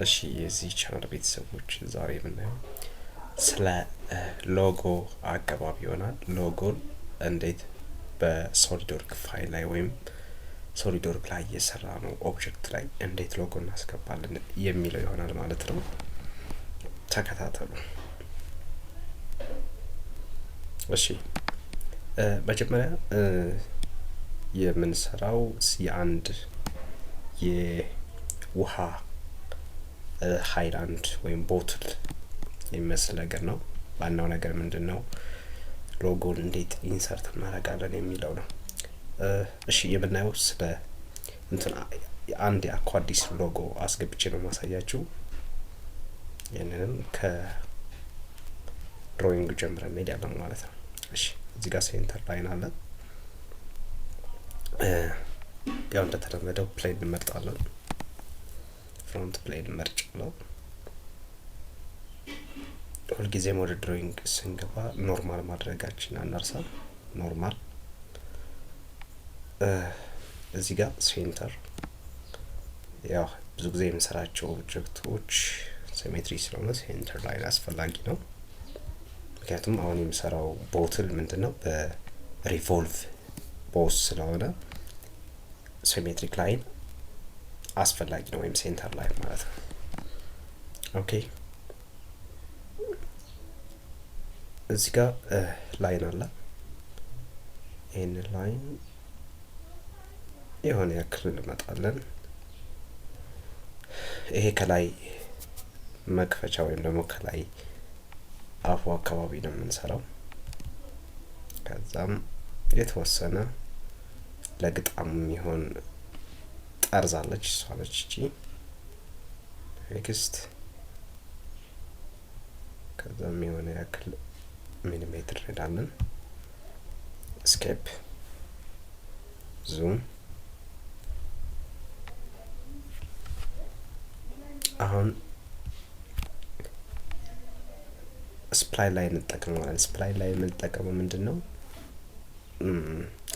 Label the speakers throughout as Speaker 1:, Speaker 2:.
Speaker 1: እሺ የዚህ ቻናል ቤተሰቦች ዛሬ የምናየው ስለ ሎጎ አቀባቢ ይሆናል። ሎጎን እንዴት በሶሊድወርክ ፋይል ላይ ወይም ሶሊድወርክ ላይ የሰራ ነው ኦብጀክት ላይ እንዴት ሎጎ እናስገባለን የሚለው ይሆናል ማለት ነው። ተከታተሉ። እሺ መጀመሪያ የምንሰራው የአንድ የውሃ ሃይላንድ ወይም ቦትል የሚመስል ነገር ነው። ዋናው ነገር ምንድነው? ሎጎን እንዴት ኢንሰርት እናደርጋለን የሚለው ነው። እሺ የምናየው ስለ አንድ የአኳዲስ ሎጎ አስገብቼ ነው ማሳያችሁ። ይሄንንም ከድሮይንግ ጀምረን እንሄዳለን ማለት ነው። እሺ እዚህ ጋር ሴንተር ላይን አለ። ያው እንደተለመደው ፕሌን እንመርጣለን። ፍሮንት ፕሌን መርጫለሁ። ሁልጊዜም ወደ ድሮይንግ ስንገባ ኖርማል ማድረጋችን አናርሳ። ኖርማል እዚህ ጋር ሴንተር ያው ብዙ ጊዜ የምንሰራቸው ኦብጀክቶች ሲሜትሪ ስለሆነ ሴንተር ላይን አስፈላጊ ነው። ምክንያቱም አሁን የምሰራው ቦትል ምንድነው በሪቮልቭ ቦስ ስለሆነ ሲሜትሪክ ላይን አስፈላጊ ነው፣ ወይም ሴንተር ላይን ማለት ነው። ኦኬ እዚህ ጋር ላይን አለ። ይሄን ላይን የሆነ ያክል እንመጣለን። ይሄ ከላይ መክፈቻ ወይም ደግሞ ከላይ አፉ አካባቢ ነው የምንሰራው። ከዛም የተወሰነ ለግጣም የሚሆን ጠርዝ አለች፣ እሷ ነች እቺ ኔክስት። ከዛም የሆነ ያክል ሚሊሜትር እንሄዳለን። ስኬፕ ዙም። አሁን ስፕላይን ላይ እንጠቀማለን። ስፕላይን ላይ የምንጠቀመው ምንድነው?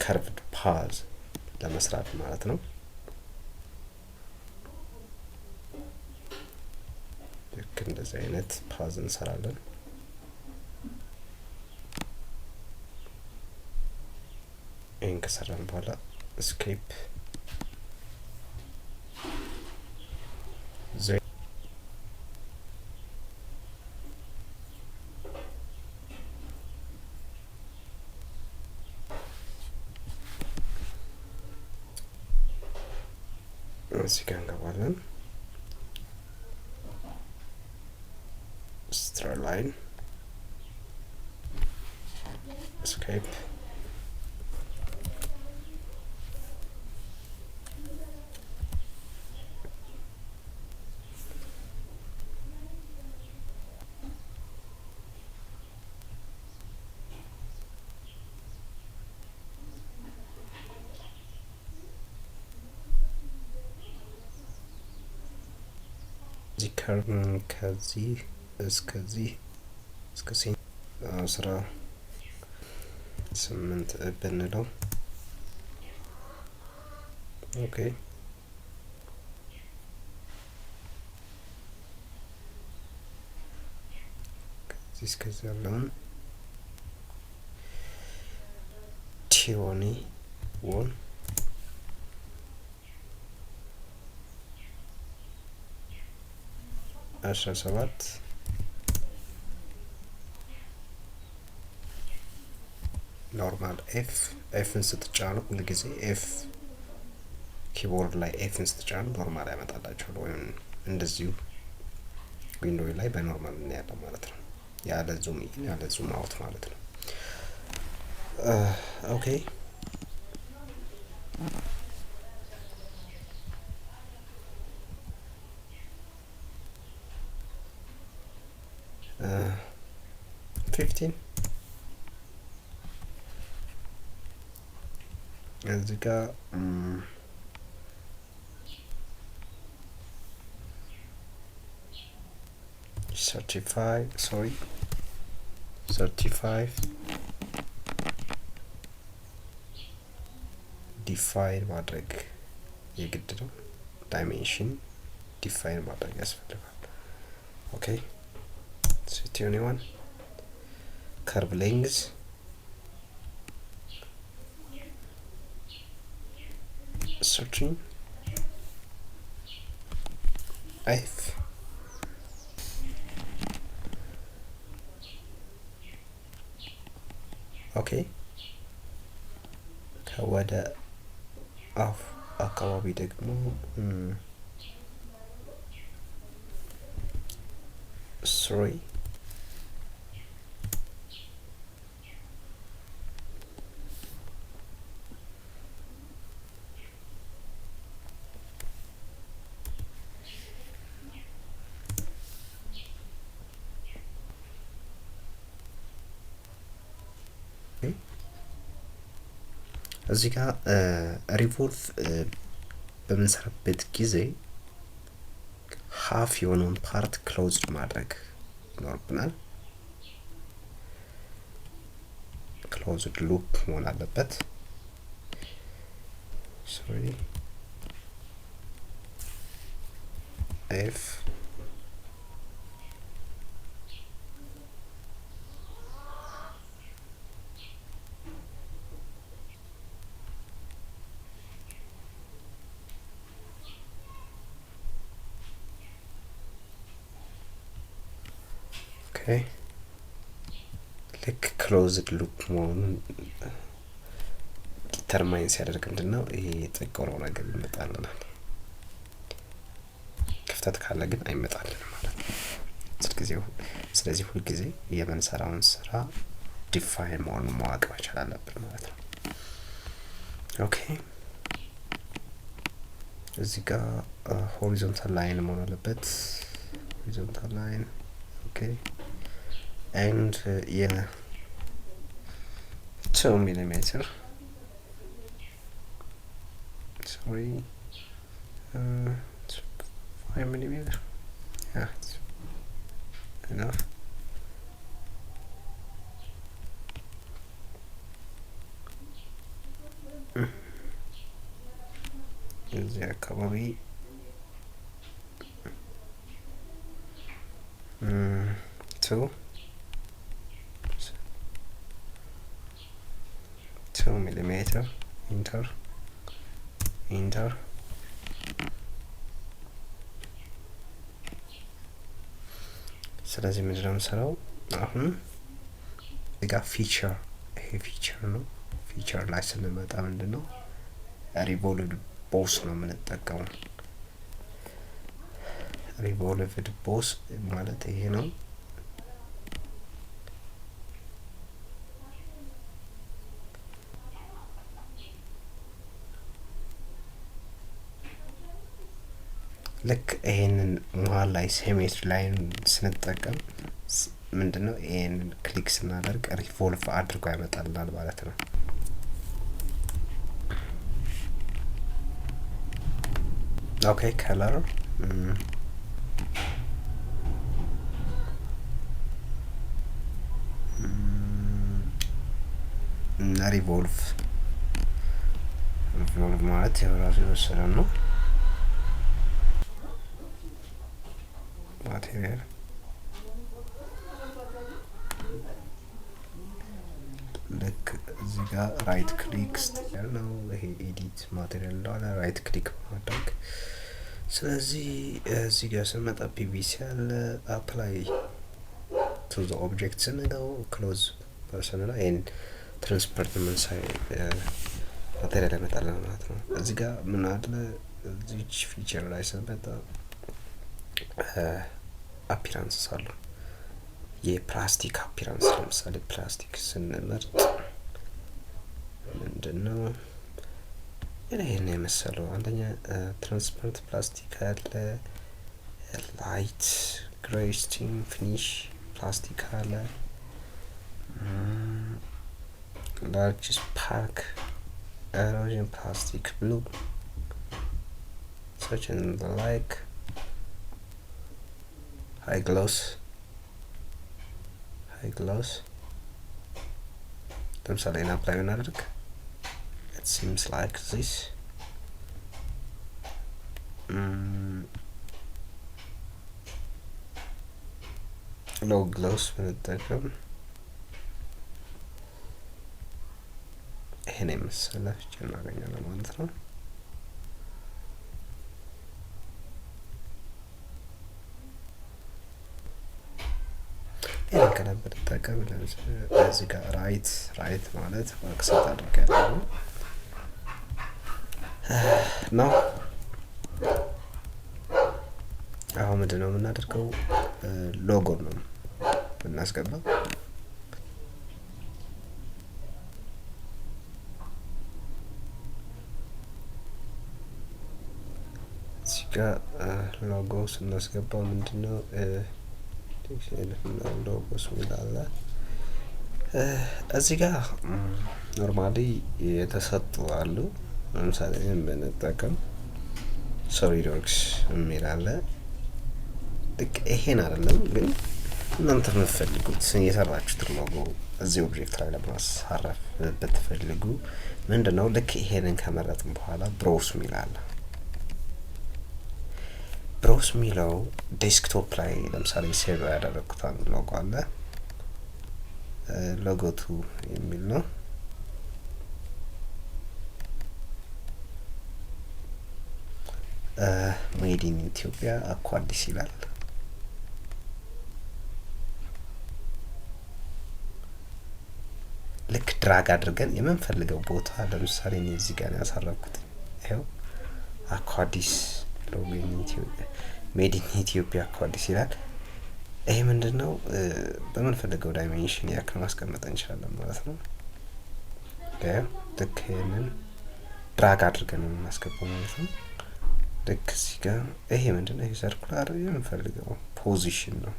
Speaker 1: ከርቭድ ፓዝ ለመስራት ማለት ነው። ልክ እንደዚህ አይነት ፓዝ እንሰራለን። ይሄን ከሰራን በኋላ ስኬፕ እዚህ ጋር እንገባለን። ስትሬት ላይን ስኬፕ ከዚህ እስከዚህ እስከ 18 ብንለው ኦኬ። ከዚህ እስከዚህ ያለውን ቲዮኒ ወን አስራ ሰባት ኖርማል ኤፍን ስትጫኑ ሁልጊዜ ኤፍ ኪቦርድ ላይ ኤፍን ስትጫኑ ኖርማል ያመጣላችኋል፣ ወይም እንደዚሁ ዊንዶው ላይ በኖርማል እናያለን ማለት ነው። ያለ ዙም ኢን ያለ ዙም አውት ማለት ነው። ኦኬ 15 እዚህ ጋር 35 ዲፋይን ማድረግ የግድ ነው። ዳይሜንሽን ዲፋይን ማድረግ ያስፈልጋል። ኦኬ ሴት 21 curve length searching F ኦኬ ከወደ አፍ አካባቢ ደግሞ sorry እዚህ ጋር ሪቮልቭ በምንሰራበት ጊዜ ሃፍ የሆነውን ፓርት ክሎዝድ ማድረግ ይኖርብናል። ክሎዝድ ሉፕ መሆን አለበት። ሶሪ ኤፍ ልክ ክሎዝድ ሉፕ መሆኑን ዲተርማይን ሲያደርግ ምንድነው ይሄ የጠቆረው ነገር ይመጣልናል። ክፍተት ካለ ግን አይመጣልንም ማለት ነው። ስለዚህ ሁሉ ጊዜ የምንሰራውን ስራ ዲፋይን መሆኑን ማወቅ መቻል አለብን ማለት ነው። ኦኬ እዚህ ጋር ሆሪዞንታል ላይን መሆን አለበት። ሆሪዞንታል ላይን ኦኬ and 2 millimeter sorry 5 millimeter yeah it's enough እዚህ አካባቢ two millimeter enter ስለዚህ ምንድነው የምንሰራው አሁን እዚህ ጋር ፊቸር ይሄ ፊቸር ነው። ፊቸር ላይ ስንመጣ ምንድነው ሪቮልቭድ ቦስ ነው የምንጠቀመው። ሪቮልቭድ ቦስ ማለት ይሄ ነው። ልክ ይሄንን መሀል ላይ ሴሜትሪ ላይን ስንጠቀም ምንድነው ይሄንን ክሊክ ስናደርግ ሪቮልቭ አድርጎ ያመጣልናል ማለት ነው። ኦኬ ከለር ሪቮልቭ ማለት የራሱ የወሰነ ነው። ማቴሪያል ልክ እዚህ ጋር ራይት ክሊክ ነው። ይሄ ኤዲት ማቴሪያል እንደሆነ ራይት ክሊክ ማድረግ። ስለዚህ እዚህ ጋር ስንመጣ ፒቪሲ አለ። አፕላይ ቱ ዘ ኦብጀክት ስንለው ክሎዝ ፐርሰን ላይ ይሄን ትራንስፐርት መንሳይ ማቴሪያል ያመጣልን ማለት ነው። እዚህ ጋር ምን አለ እዚች ፊቸር ላይ ስንመጣ አፒራንስ አሉ። የፕላስቲክ አፒራንስ ለምሳሌ ፕላስቲክ ስንመርጥ ምንድነው ይሄን የመሰለው አንደኛ ትራንስፐረንት ፕላስቲክ አለ፣ ላይት ግሬይ ስቲም ፊኒሽ ፕላስቲክ አለ፣ ላርጅ ስፓርክ ኤሮዥን ፕላስቲክ ብሉ such and the like high gloss ለምሳሌ እና አፕላይ እናደርግ it seems like this log gloss ብንጠቀም ይሄን የመሰለ ፊቸር እናገኛለን ማለት ነው። ይሄን ከለር ብንጠቀም እዚህ ጋር ራይት ማለት አክሰፕት አድርጋለሁ ነው። አሁን ምንድነው የምናደርገው? ሎጎ ነው እናስገባው። እዚህ ጋር ሎጎ ስናስገባው ምንድነው ሎጎ ስላለ እዚህ ጋር ኖርማሊ የተሰጡ አሉ። ለምሳሌ ብንጠቀም SolidWorks የሚል አለ። ልክ ይሄን አይደለም ግን እናንተ የምትፈልጉት የሰራችሁት ሎጎ እዚህ ኦብጀክት ላይ ለማሳረፍ ብትፈልጉ ምንድነው ልክ ይሄንን ከመረጥን በኋላ ብሮውስ የሚል አለ። ብሮውስ የሚለው ዴስክቶፕ ላይ ለምሳሌ ሴቭ ያደረኩት አንድ ሎጎ አለ። ሎጎ 2 የሚል ነው። ሜድ ኢን ኢትዮጵያ አኳዲስ ይላል። ልክ ድራግ አድርገን የምንፈልገው ቦታ ለምሳሌ እኔ እዚህ ጋር ያሳረኩት ይሄው አኳዲስ ሎጎ ኢን ኢትዮጵያ ሜድ ኢን ኢትዮጵያ አኳዲስ ይላል። ይሄ ምንድነው በምንፈልገው ዳይሜንሽን ያክል ማስቀመጥ እንችላለን ማለት ነው። ልክ ይሄንን ድራግ አድርገን እናስገባው ማለት ነው። ልክ እዚህ ጋር ይሄ ምንድነው ይሄ ሰርኩላር የምንፈልገው ፖዚሽን ነው።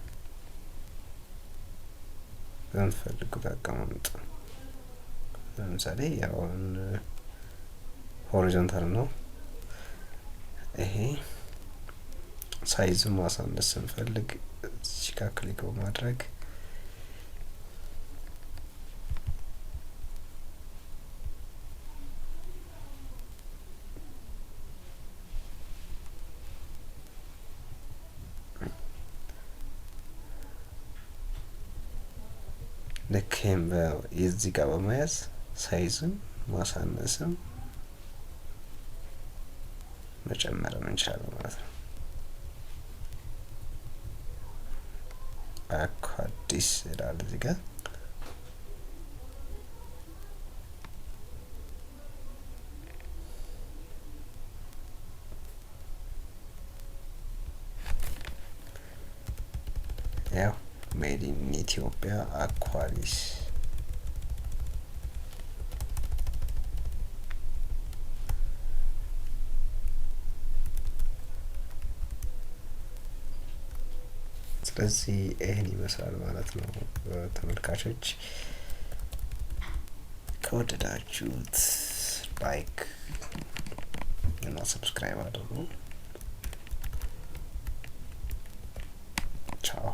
Speaker 1: በምንፈልገው አቀማመጥ ለምሳሌ ያው ሆሪዞንታል ነው። ይሄ ሳይዝ ማሳነስ ስንፈልግ እዚህ ጋር ክሊክ በማድረግ ልክም የዚህ ጋር በመያዝ ሳይዝም ማሳነስም መጨመርም እንችላለን ማለት ነው። አኳዲስ ይላል እዚህ ጋር ያው ሜድ ኢን ኢትዮጵያ አኳዲስ ስለዚህ ይሄን ይመስላል ማለት ነው። ተመልካቾች ከወደዳችሁት ላይክ እና ሰብስክራይብ አድርጉ። ቻው።